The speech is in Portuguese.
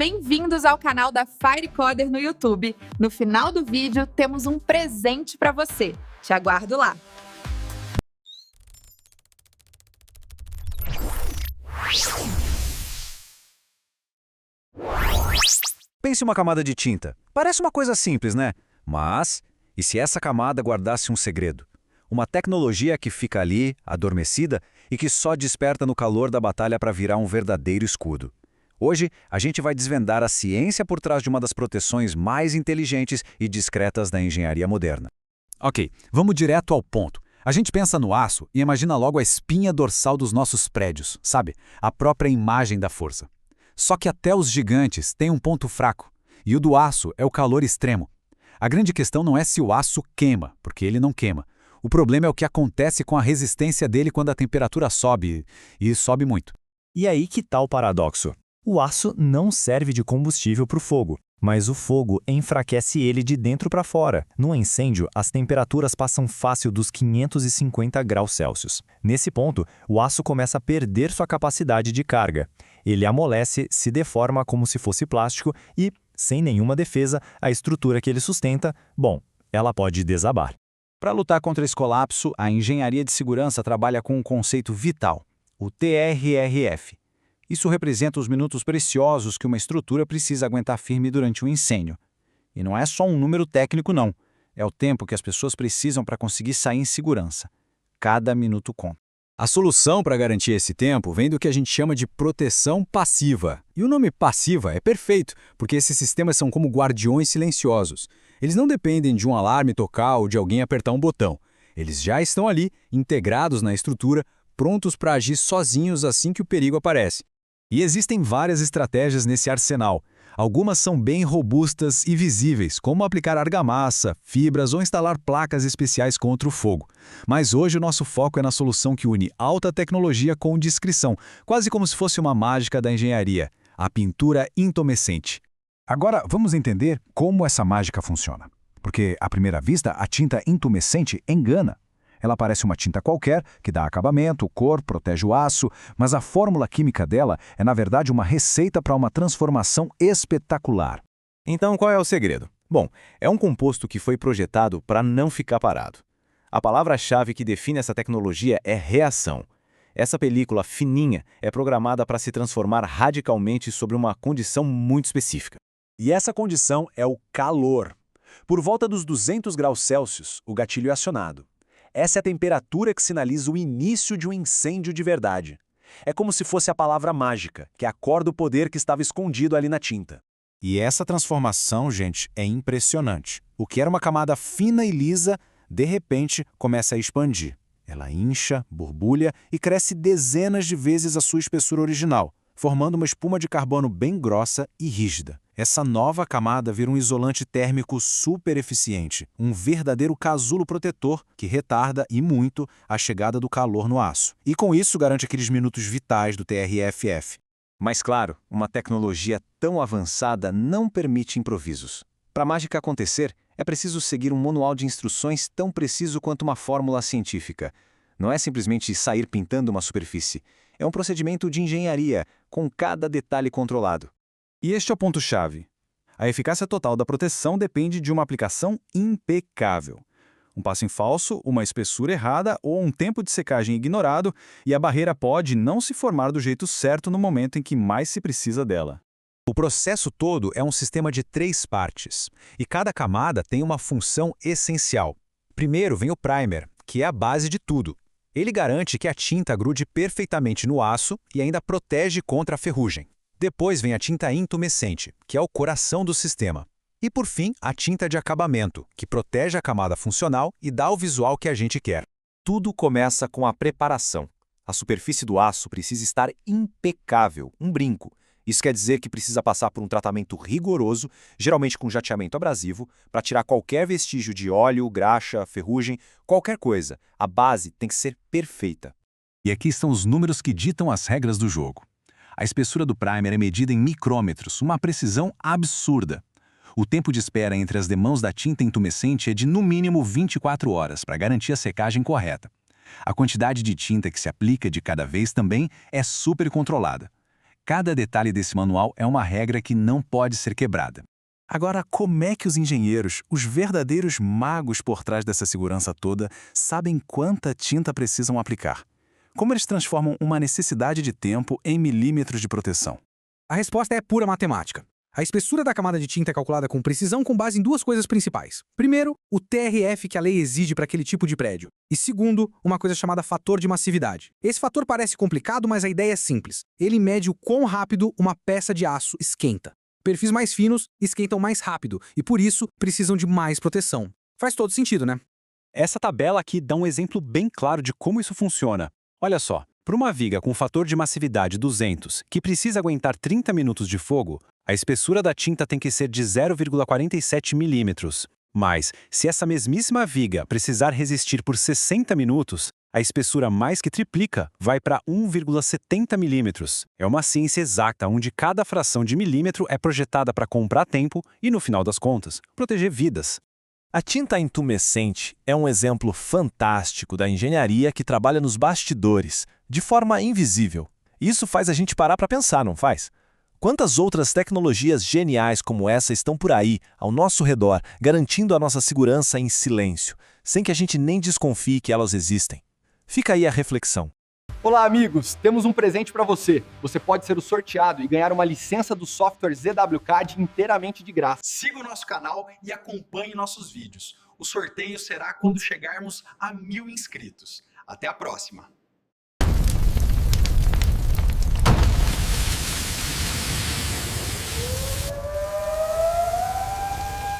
Bem-vindos ao canal da Firecoder no YouTube. No final do vídeo, temos um presente para você. Te aguardo lá. Pense uma camada de tinta. Parece uma coisa simples, né? Mas, e se essa camada guardasse um segredo? Uma tecnologia que fica ali, adormecida, e que só desperta no calor da batalha para virar um verdadeiro escudo. Hoje, a gente vai desvendar a ciência por trás de uma das proteções mais inteligentes e discretas da engenharia moderna. Ok, vamos direto ao ponto. A gente pensa no aço e imagina logo a espinha dorsal dos nossos prédios, sabe? A própria imagem da força. Só que até os gigantes têm um ponto fraco, e o do aço é o calor extremo. A grande questão não é se o aço queima, porque ele não queima. O problema é o que acontece com a resistência dele quando a temperatura sobe, e sobe muito. E aí que tá o paradoxo. O aço não serve de combustível para o fogo, mas o fogo enfraquece ele de dentro para fora. No incêndio, as temperaturas passam fácil dos 550 graus Celsius. Nesse ponto, o aço começa a perder sua capacidade de carga. Ele amolece, se deforma como se fosse plástico e, sem nenhuma defesa, a estrutura que ele sustenta, ela pode desabar. Para lutar contra esse colapso, a engenharia de segurança trabalha com um conceito vital, o TRRF. Isso representa os minutos preciosos que uma estrutura precisa aguentar firme durante um incêndio. E não é só um número técnico, não. É o tempo que as pessoas precisam para conseguir sair em segurança. Cada minuto conta. A solução para garantir esse tempo vem do que a gente chama de proteção passiva. E o nome passiva é perfeito, porque esses sistemas são como guardiões silenciosos. Eles não dependem de um alarme tocar ou de alguém apertar um botão. Eles já estão ali, integrados na estrutura, prontos para agir sozinhos assim que o perigo aparece. E existem várias estratégias nesse arsenal. Algumas são bem robustas e visíveis, como aplicar argamassa, fibras ou instalar placas especiais contra o fogo. Mas hoje o nosso foco é na solução que une alta tecnologia com discrição, quase como se fosse uma mágica da engenharia, a pintura intumescente. Agora vamos entender como essa mágica funciona. Porque, à primeira vista, a tinta intumescente engana. Ela parece uma tinta qualquer, que dá acabamento, cor, protege o aço, mas a fórmula química dela é, na verdade, uma receita para uma transformação espetacular. Então, qual é o segredo? Bom, é um composto que foi projetado para não ficar parado. A palavra-chave que define essa tecnologia é reação. Essa película fininha é programada para se transformar radicalmente sobre uma condição muito específica. E essa condição é o calor. Por volta dos 200 graus Celsius, o gatilho é acionado. Essa é a temperatura que sinaliza o início de um incêndio de verdade. É como se fosse a palavra mágica, que acorda o poder que estava escondido ali na tinta. E essa transformação, gente, é impressionante. O que era uma camada fina e lisa, de repente, começa a expandir. Ela incha, borbulha e cresce dezenas de vezes a sua espessura original, formando uma espuma de carbono bem grossa e rígida. Essa nova camada vira um isolante térmico super eficiente, um verdadeiro casulo protetor que retarda, e muito, a chegada do calor no aço. E com isso garante aqueles minutos vitais do TRFF. Mas claro, uma tecnologia tão avançada não permite improvisos. Para a mágica acontecer, é preciso seguir um manual de instruções tão preciso quanto uma fórmula científica. Não é simplesmente sair pintando uma superfície. É um procedimento de engenharia, com cada detalhe controlado. E este é o ponto-chave. A eficácia total da proteção depende de uma aplicação impecável. Um passo em falso, uma espessura errada ou um tempo de secagem ignorado, e a barreira pode não se formar do jeito certo no momento em que mais se precisa dela. O processo todo é um sistema de 3 partes, e cada camada tem uma função essencial. Primeiro vem o primer, que é a base de tudo. Ele garante que a tinta grude perfeitamente no aço e ainda protege contra a ferrugem. Depois vem a tinta intumescente, que é o coração do sistema. E por fim, a tinta de acabamento, que protege a camada funcional e dá o visual que a gente quer. Tudo começa com a preparação. A superfície do aço precisa estar impecável, um brinco. Isso quer dizer que precisa passar por um tratamento rigoroso, geralmente com jateamento abrasivo, para tirar qualquer vestígio de óleo, graxa, ferrugem, qualquer coisa. A base tem que ser perfeita. E aqui estão os números que ditam as regras do jogo. A espessura do primer é medida em micrômetros, uma precisão absurda. O tempo de espera entre as demãos da tinta intumescente é de no mínimo 24 horas para garantir a secagem correta. A quantidade de tinta que se aplica de cada vez também é super controlada. Cada detalhe desse manual é uma regra que não pode ser quebrada. Agora, como é que os engenheiros, os verdadeiros magos por trás dessa segurança toda, sabem quanta tinta precisam aplicar? Como eles transformam uma necessidade de tempo em milímetros de proteção? A resposta é pura matemática. A espessura da camada de tinta é calculada com precisão com base em duas coisas principais. Primeiro, o TRF que a lei exige para aquele tipo de prédio. E segundo, uma coisa chamada fator de massividade. Esse fator parece complicado, mas a ideia é simples. Ele mede o quão rápido uma peça de aço esquenta. Perfis mais finos esquentam mais rápido e, por isso, precisam de mais proteção. Faz todo sentido, né? Essa tabela aqui dá um exemplo bem claro de como isso funciona. Olha só, para uma viga com fator de massividade 200, que precisa aguentar 30 minutos de fogo, a espessura da tinta tem que ser de 0,47 milímetros. Mas, se essa mesmíssima viga precisar resistir por 60 minutos, a espessura mais que triplica, vai para 1,70 milímetros. É uma ciência exata onde cada fração de milímetro é projetada para comprar tempo e, no final das contas, proteger vidas. A tinta intumescente é um exemplo fantástico da engenharia que trabalha nos bastidores, de forma invisível. Isso faz a gente parar para pensar, não faz? Quantas outras tecnologias geniais como essa estão por aí, ao nosso redor, garantindo a nossa segurança em silêncio, sem que a gente nem desconfie que elas existem? Fica aí a reflexão. Olá, amigos! Temos um presente para você. Você pode ser o sorteado e ganhar uma licença do software ZWCAD inteiramente de graça. Siga o nosso canal e acompanhe nossos vídeos. O sorteio será quando chegarmos a 1000 inscritos. Até a próxima!